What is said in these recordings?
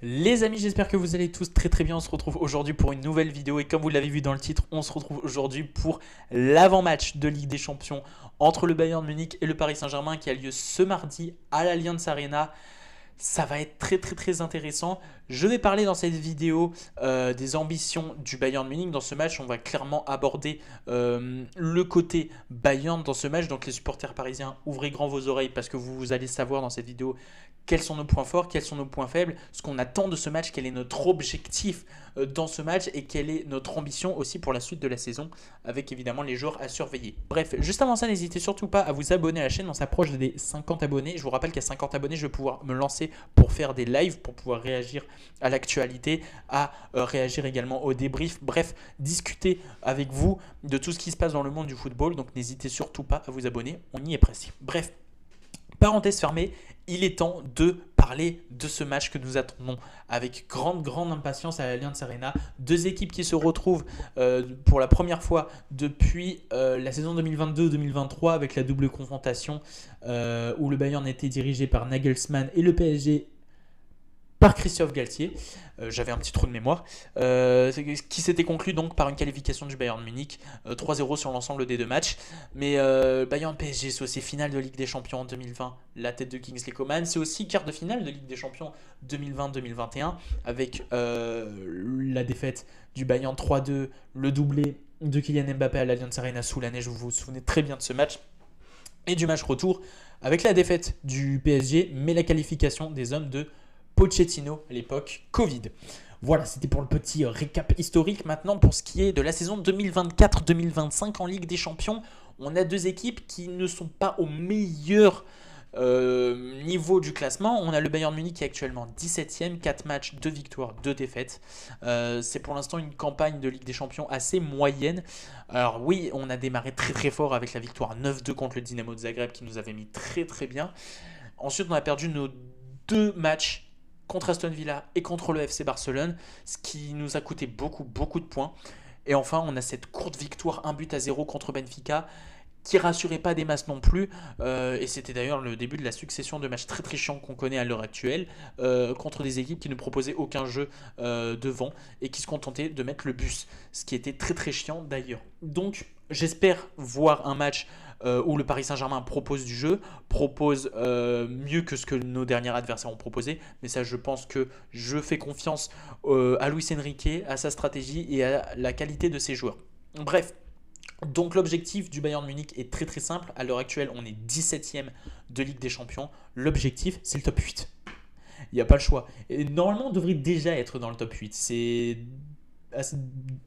Les amis, j'espère que vous allez tous très très bien. On se retrouve aujourd'hui pour une nouvelle vidéo et comme vous l'avez vu dans le titre, on se retrouve aujourd'hui pour l'avant-match de Ligue des Champions entre le Bayern Munich et le Paris Saint-Germain qui a lieu ce mardi à l'Allianz Arena. Ça va être très très très intéressant. Je vais parler dans cette vidéo des ambitions du Bayern Munich dans ce match. On va clairement aborder le côté Bayern dans ce match. Donc les supporters parisiens, ouvrez grand vos oreilles parce que vous allez savoir dans cette vidéo quels sont nos points forts, quels sont nos points faibles, ce qu'on attend de ce match, quel est notre objectif dans ce match et quelle est notre ambition aussi pour la suite de la saison avec évidemment les joueurs à surveiller. Bref, juste avant ça, n'hésitez surtout pas à vous abonner à la chaîne. On s'approche des 50 abonnés. Je vous rappelle qu'à 50 abonnés, je vais pouvoir me lancer pour faire des lives, pour pouvoir réagir à l'actualité, à réagir également au débrief. Bref, discuter avec vous de tout ce qui se passe dans le monde du football. Donc n'hésitez surtout pas à vous abonner. On y est presque. Bref. Parenthèse fermée, il est temps de parler de ce match que nous attendons avec grande impatience à l'Allianz Arena. Deux équipes qui se retrouvent pour la première fois depuis la saison 2022-2023 avec la double confrontation où le Bayern était dirigé par Nagelsmann et le PSG par Christophe Galtier, j'avais un petit trou de mémoire, qui s'était conclu donc par une qualification du Bayern Munich, 3-0 sur l'ensemble des deux matchs. Mais Bayern PSG, c'est aussi finale de Ligue des Champions en 2020, la tête de Kingsley Coman. C'est aussi quart de finale de Ligue des Champions 2020-2021, avec la défaite du Bayern 3-2, le doublé de Kylian Mbappé à l'Allianz Arena sous la neige. Vous vous souvenez très bien de ce match. Et du match retour, avec la défaite du PSG, mais la qualification des hommes de Pochettino à l'époque Covid. Voilà, c'était pour le petit récap historique. Maintenant, pour ce qui est de la saison 2024-2025 en Ligue des Champions, on a deux équipes qui ne sont pas au meilleur niveau du classement. On a le Bayern Munich qui est actuellement 17ème, 4 matchs, 2 victoires, 2 défaites. C'est pour l'instant une campagne de Ligue des Champions assez moyenne. Alors oui, on a démarré très très fort avec la victoire 9-2 contre le Dynamo de Zagreb qui nous avait mis très très bien. Ensuite, on a perdu nos deux matchs contre Aston Villa et contre le FC Barcelone, ce qui nous a coûté beaucoup de points. Et enfin, on a cette courte victoire 1-0 contre Benfica, qui rassurait pas des masses non plus, et c'était d'ailleurs le début de la succession de matchs très très chiants qu'on connaît à l'heure actuelle, contre des équipes qui ne proposaient aucun jeu devant, et qui se contentaient de mettre le bus, ce qui était très très chiant d'ailleurs. Donc j'espère voir un match où le Paris Saint-Germain propose du jeu, propose mieux que ce que nos derniers adversaires ont proposé, mais ça je pense que je fais confiance à Luis Enrique, à sa stratégie et à la qualité de ses joueurs. Bref, donc l'objectif du Bayern Munich est très très simple. À l'heure actuelle, on est 17ème de Ligue des Champions. L'objectif, c'est le top 8. Il n'y a pas le choix. Et normalement, on devrait déjà être dans le top 8. C'est assez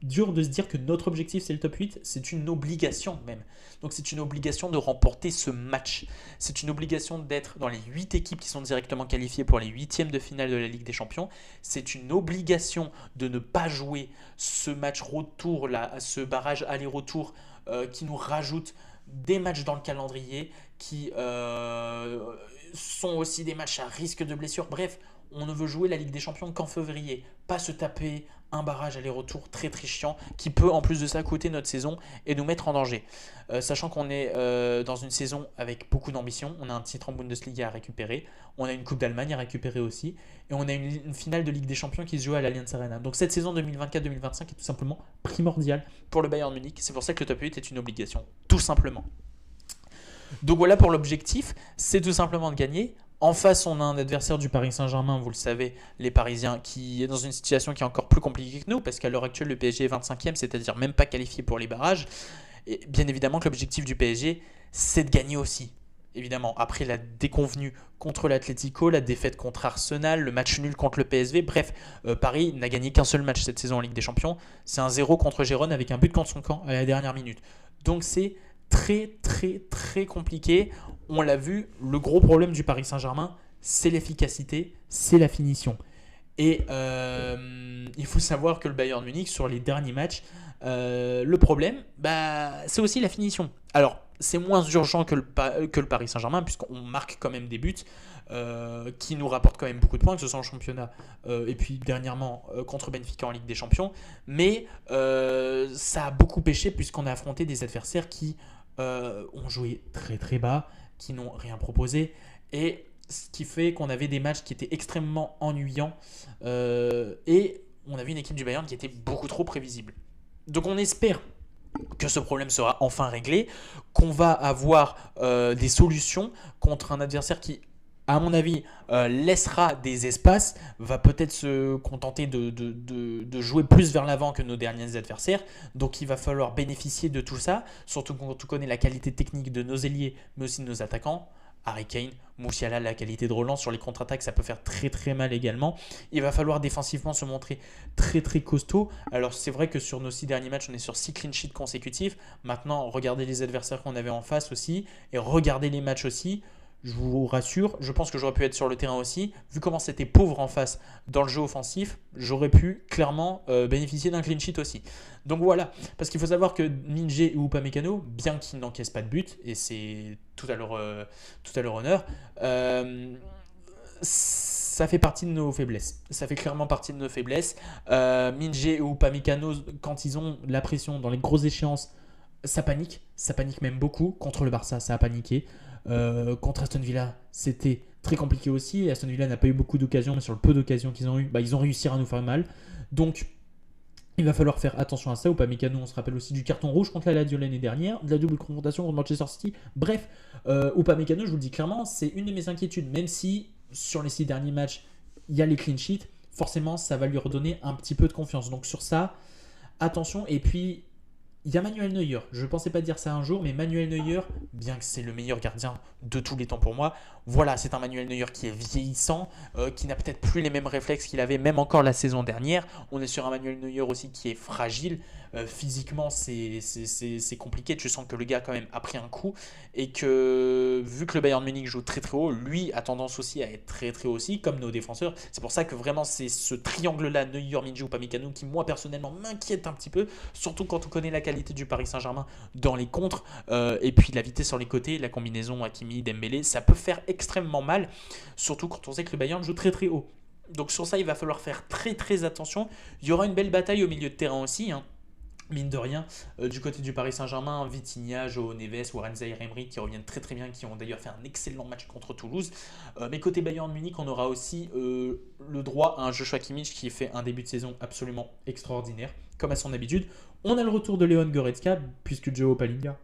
dur de se dire que notre objectif, c'est le top 8. C'est une obligation même. Donc c'est une obligation de remporter ce match. C'est une obligation d'être dans les 8 équipes qui sont directement qualifiées pour les 8e de finale de la Ligue des Champions. C'est une obligation de ne pas jouer ce match retour, là, ce barrage aller-retour qui nous rajoute des matchs dans le calendrier, qui sont aussi des matchs à risque de blessure. Bref, on ne veut jouer la Ligue des Champions qu'en février, pas se taper un barrage aller-retour très très chiant qui peut en plus de ça coûter notre saison et nous mettre en danger. Sachant qu'on est dans une saison avec beaucoup d'ambition, on a un titre en Bundesliga à récupérer, on a une Coupe d'Allemagne à récupérer aussi, et on a une finale de Ligue des Champions qui se joue à l'Allianz Arena. Donc cette saison 2024-2025 est tout simplement primordiale pour le Bayern Munich. C'est pour ça que le top 8 est une obligation, tout simplement. Donc voilà pour l'objectif, c'est tout simplement de gagner. En face, on a un adversaire du Paris Saint-Germain, vous le savez, les Parisiens, qui est dans une situation qui est encore plus compliquée que nous, parce qu'à l'heure actuelle, le PSG est 25e, c'est-à-dire même pas qualifié pour les barrages. Et bien évidemment que l'objectif du PSG, c'est de gagner aussi. Évidemment, après la déconvenue contre l'Atlético, la défaite contre Arsenal, le match nul contre le PSV, bref, Paris n'a gagné qu'un seul match cette saison en Ligue des Champions. C'est un 0 contre Gérone avec un but contre son camp à la dernière minute. Donc c'est très compliqué. On l'a vu, le gros problème du Paris Saint-Germain, c'est l'efficacité, c'est la finition. Et il faut savoir que le Bayern Munich, sur les derniers matchs, le problème, c'est aussi la finition. Alors, c'est moins urgent que le Paris Saint-Germain, puisqu'on marque quand même des buts qui nous rapportent quand même beaucoup de points, que ce soit en championnat et puis dernièrement contre Benfica en Ligue des Champions. Mais ça a beaucoup pêché, puisqu'on a affronté des adversaires qui ont joué très bas, qui n'ont rien proposé. Et ce qui fait qu'on avait des matchs qui étaient extrêmement ennuyants et on avait une équipe du Bayern qui était beaucoup trop prévisible. Donc on espère que ce problème sera enfin réglé, qu'on va avoir des solutions contre un adversaire qui, à mon avis, laissera des espaces, va peut-être se contenter de jouer plus vers l'avant que nos derniers adversaires. Donc il va falloir bénéficier de tout ça, surtout quand on connaît la qualité technique de nos ailiers, mais aussi de nos attaquants. Harry Kane, Musiala, la qualité de relance sur les contre-attaques, ça peut faire très très mal également. Il va falloir défensivement se montrer très très costaud. Alors c'est vrai que sur nos 6 derniers matchs, on est sur 6 clean sheets consécutifs. Maintenant, regardez les adversaires qu'on avait en face aussi et regardez les matchs aussi. Je vous rassure, je pense que j'aurais pu être sur le terrain aussi. Vu comment c'était pauvre en face dans le jeu offensif, j'aurais pu clairement bénéficier d'un clean sheet aussi. Donc voilà, parce qu'il faut savoir que Minge et Upamecano, bien qu'ils n'encaissent pas de but, et c'est tout à leur honneur, ça fait partie de nos faiblesses. Ça fait clairement partie de nos faiblesses. Minge et Upamecano, quand ils ont la pression dans les grosses échéances, ça panique même beaucoup. Contre le Barça, ça a paniqué. Contre Aston Villa, c'était très compliqué aussi. Et Aston Villa n'a pas eu beaucoup d'occasions, mais sur le peu d'occasions qu'ils ont eu, ils ont réussi à nous faire mal. Donc, il va falloir faire attention à ça. Upamecano, on se rappelle aussi du carton rouge contre la Lazio l'année dernière, de la double confrontation contre Manchester City. Bref, Upamecano, je vous le dis clairement, c'est une de mes inquiétudes. Même si sur les 6 derniers matchs, il y a les clean sheets, forcément, ça va lui redonner un petit peu de confiance. Donc sur ça, attention. Et puis, il y a Manuel Neuer. Je ne pensais pas dire ça un jour, mais Manuel Neuer, bien que c'est le meilleur gardien de tous les temps pour moi, voilà, c'est un Manuel Neuer qui est vieillissant, qui n'a peut-être plus les mêmes réflexes qu'il avait même encore la saison dernière. On est sur un Manuel Neuer aussi qui est fragile. Physiquement, c'est compliqué. Tu sens que le gars quand même a pris un coup et que vu que le Bayern Munich joue très très haut, lui a tendance aussi à être très très haut aussi, comme nos défenseurs. C'est pour ça que vraiment c'est ce triangle-là, Neuer, Minge, Upamecano, qui moi personnellement m'inquiète un petit peu, surtout quand on connaît la qualité du Paris Saint-Germain dans les contres et puis la vitesse sur les côtés, la combinaison Hakimi, Dembélé, ça peut faire extrêmement mal, surtout quand on sait que le Bayern joue très très haut. Donc sur ça, il va falloir faire très très attention. Il y aura une belle bataille au milieu de terrain aussi, hein. Mine de rien, du côté du Paris Saint-Germain, Vitinha, João Neves, Warren Zaïre-Emery qui reviennent très très bien, qui ont d'ailleurs fait un excellent match contre Toulouse. Mais côté Bayern Munich, on aura aussi le droit à un Joshua Kimmich qui fait un début de saison absolument extraordinaire, comme à son habitude. On a le retour de Leon Goretzka, puisque Joao Palinha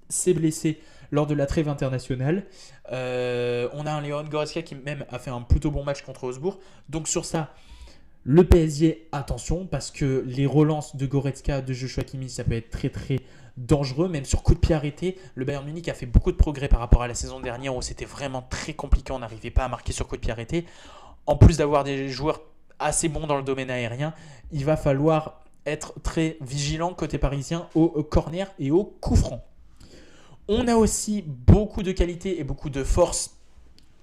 s'est blessé lors de la trêve internationale. On a un Leon Goretzka qui même a fait un plutôt bon match contre Augsbourg. Donc sur ça, le PSG, attention, parce que les relances de Goretzka, de Joshua Kimmich, ça peut être très très dangereux, même sur coup de pied arrêté. Le Bayern Munich a fait beaucoup de progrès par rapport à la saison dernière où c'était vraiment très compliqué, on n'arrivait pas à marquer sur coup de pied arrêté. En plus d'avoir des joueurs assez bons dans le domaine aérien, il va falloir être très vigilant côté parisien au corner et au coup franc. On a aussi beaucoup de qualité et beaucoup de force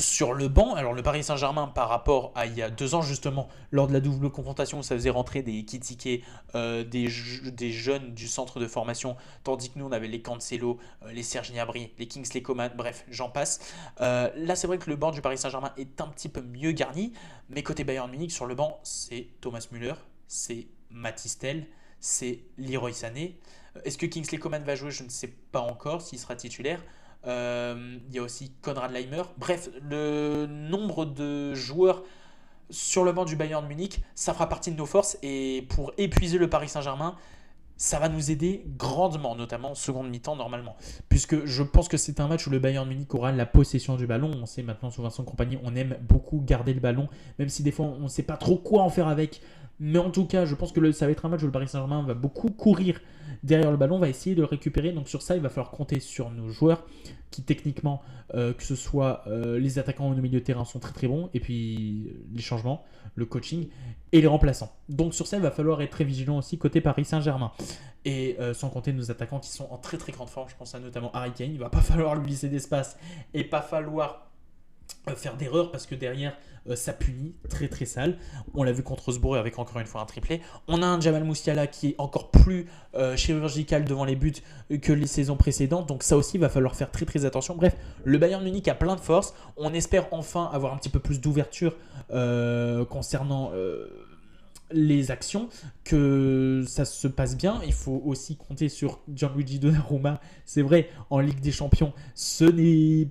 sur le banc. Alors le Paris Saint-Germain par rapport à il y a 2 ans justement, lors de la double confrontation où ça faisait rentrer des Ekitike, des jeunes du centre de formation, tandis que nous on avait les Cancelo, les Serge Gnabry, les Kingsley Coman, bref j'en passe. Là c'est vrai que le banc du Paris Saint-Germain est un petit peu mieux garni, mais côté Bayern Munich sur le banc c'est Thomas Müller, c'est Mathys Tel, c'est Leroy Sané. Est-ce que Kingsley Coman va jouer? Je ne sais pas encore s'il sera titulaire. Il y a aussi Konrad Laimer. Bref, le nombre de joueurs sur le banc du Bayern Munich, ça fera partie de nos forces. Et pour épuiser le Paris Saint-Germain, ça va nous aider grandement, notamment en seconde mi-temps normalement. Puisque je pense que c'est un match où le Bayern Munich aura la possession du ballon. On sait maintenant sous Vincent Kompany, on aime beaucoup garder le ballon, même si des fois on ne sait pas trop quoi en faire avec. Mais en tout cas, je pense que ça va être un match où le Paris Saint-Germain va beaucoup courir derrière le ballon, va essayer de le récupérer. Donc sur ça, il va falloir compter sur nos joueurs qui techniquement, que ce soit les attaquants ou nos milieux de terrain, sont très très bons. Et puis les changements, le coaching et les remplaçants. Donc sur ça, il va falloir être très vigilant aussi côté Paris Saint-Germain. Et sans compter nos attaquants qui sont en très très grande forme. Je pense à notamment Harry Kane. Il ne va pas falloir lui laisser d'espace et pas falloir faire d'erreur parce que derrière ça punit très très sale. On l'a vu contre Augsbourg avec encore une fois un triplé. On a un Jamal Musiala qui est encore plus chirurgical devant les buts que les saisons précédentes, donc ça aussi il va falloir faire très très attention. Bref, le Bayern Munich a plein de force. On espère enfin avoir un petit peu plus d'ouverture concernant les actions, que ça se passe bien. Il faut aussi compter sur Gianluigi Donnarumma. C'est vrai, en Ligue des Champions, ce n'est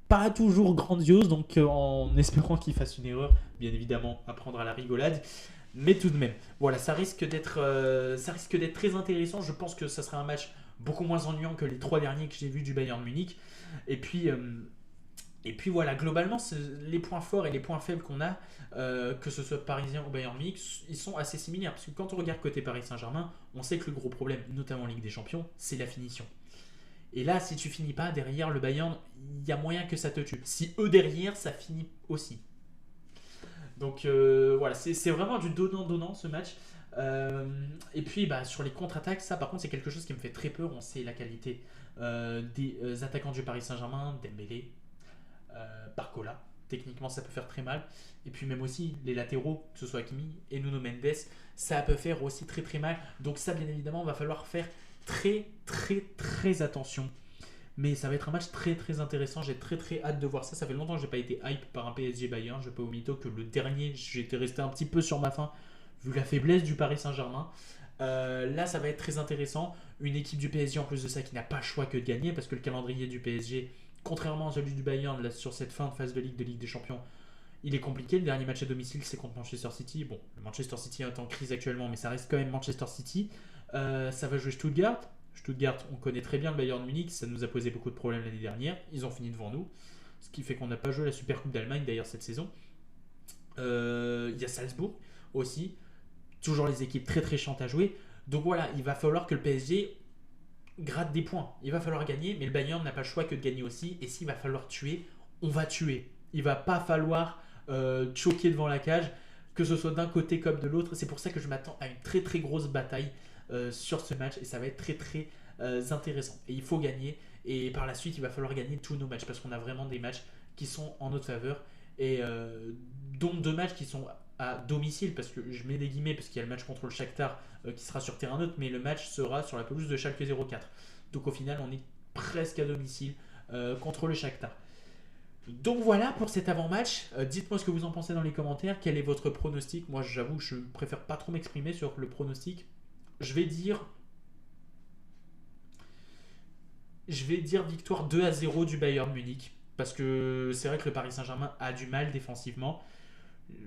pas toujours grandiose, donc en espérant qu'il fasse une erreur, bien évidemment, à prendre à la rigolade. Mais tout de même, voilà, ça risque d'être très intéressant. Je pense que ça sera un match beaucoup moins ennuyant que les 3 derniers que j'ai vus du Bayern Munich. Et puis, voilà, globalement, les points forts et les points faibles qu'on a, que ce soit parisien ou Bayern Munich, ils sont assez similaires. Parce que quand on regarde côté Paris Saint-Germain, on sait que le gros problème, notamment en Ligue des Champions, c'est la finition. Et là, si tu finis pas derrière le Bayern, il y a moyen que ça te tue. Si eux derrière, ça finit aussi. Donc voilà, c'est vraiment du donnant-donnant ce match. Et puis sur les contre-attaques, ça par contre c'est quelque chose qui me fait très peur. On sait la qualité des attaquants du Paris Saint-Germain, Dembélé, Barcola. Techniquement ça peut faire très mal. Et puis même aussi les latéraux, que ce soit Hakimi et Nuno Mendes, ça peut faire aussi très très mal. Donc ça bien évidemment va falloir faire très très très attention. Mais ça va être un match très très intéressant. J'ai très très hâte de voir ça. Ça fait longtemps que j'ai pas été hype par un PSG Bayern. Je peux au mytho que le dernier, j'étais resté un petit peu sur ma faim vu la faiblesse du Paris Saint-Germain. Là, ça va être très intéressant. Une équipe du PSG en plus de ça qui n'a pas le choix que de gagner parce que le calendrier du PSG, contrairement à celui du Bayern là, sur cette fin de phase de Ligue des Champions, il est compliqué. Le dernier match à domicile, c'est contre Manchester City. Bon, le Manchester City est en crise actuellement, mais ça reste quand même Manchester City. Ça va jouer Stuttgart. Stuttgart, on connaît très bien le Bayern Munich, ça nous a posé beaucoup de problèmes l'année dernière. Ils ont fini devant nous, ce qui fait qu'on n'a pas joué la Super Coupe d'Allemagne d'ailleurs cette saison. Il y a Salzbourg aussi, toujours les équipes très très chiantes à jouer. Donc voilà, il va falloir que le PSG gratte des points. Il va falloir gagner, mais le Bayern n'a pas le choix que de gagner aussi. Et s'il va falloir tuer, on va tuer. Il va pas falloir choquer devant la cage, que ce soit d'un côté comme de l'autre. C'est pour ça que je m'attends à une très très grosse bataille sur ce match et ça va être très très intéressant. Et il faut gagner et par la suite il va falloir gagner tous nos matchs parce qu'on a vraiment des matchs qui sont en notre faveur et dont 2 matchs qui sont à domicile parce que je mets des guillemets parce qu'il y a le match contre le Shakhtar qui sera sur terrain neutre mais le match sera sur la pelouse de Schalke 04. Donc au final on est presque à domicile contre le Shakhtar. Donc voilà pour cet avant-match. Dites-moi ce que vous en pensez dans les commentaires. Quel est votre pronostic? Moi j'avoue je préfère pas trop m'exprimer sur le pronostic. Je vais dire victoire 2-0 du Bayern Munich. Parce que c'est vrai que le Paris Saint-Germain a du mal défensivement.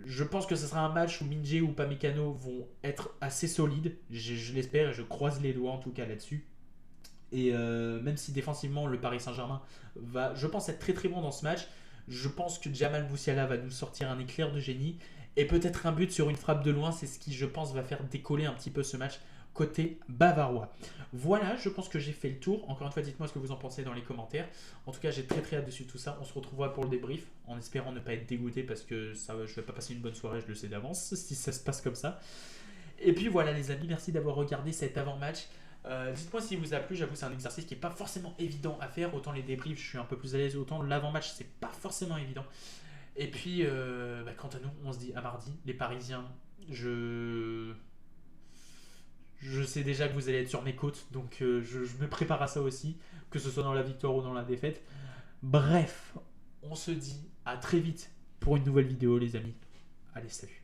Je pense que ce sera un match où Minje ou Pamecano vont être assez solides. Je l'espère et je croise les doigts en tout cas là-dessus. Et même si défensivement le Paris Saint-Germain va, je pense, être très très bon dans ce match, je pense que Jamal Musiala va nous sortir un éclair de génie et peut-être un but sur une frappe de loin. C'est ce qui, je pense, va faire décoller un petit peu ce match côté bavarois. Voilà, je pense que j'ai fait le tour. Encore une fois, dites-moi ce que vous en pensez dans les commentaires. En tout cas, j'ai très très hâte dessus tout ça. On se retrouvera pour le débrief en espérant ne pas être dégoûté parce que ça, je vais pas passer une bonne soirée, je le sais d'avance, si ça se passe comme ça. Et puis voilà les amis, merci d'avoir regardé cet avant-match. Dites-moi si vous a plu, j'avoue c'est un exercice qui n'est pas forcément évident à faire, autant les débriefs je suis un peu plus à l'aise, autant l'avant-match c'est pas forcément évident. Et puis quant à nous, on se dit à mardi, les Parisiens, je sais déjà que vous allez être sur mes côtes, donc je me prépare à ça aussi, que ce soit dans la victoire ou dans la défaite. Bref, on se dit à très vite pour une nouvelle vidéo les amis. Allez, salut.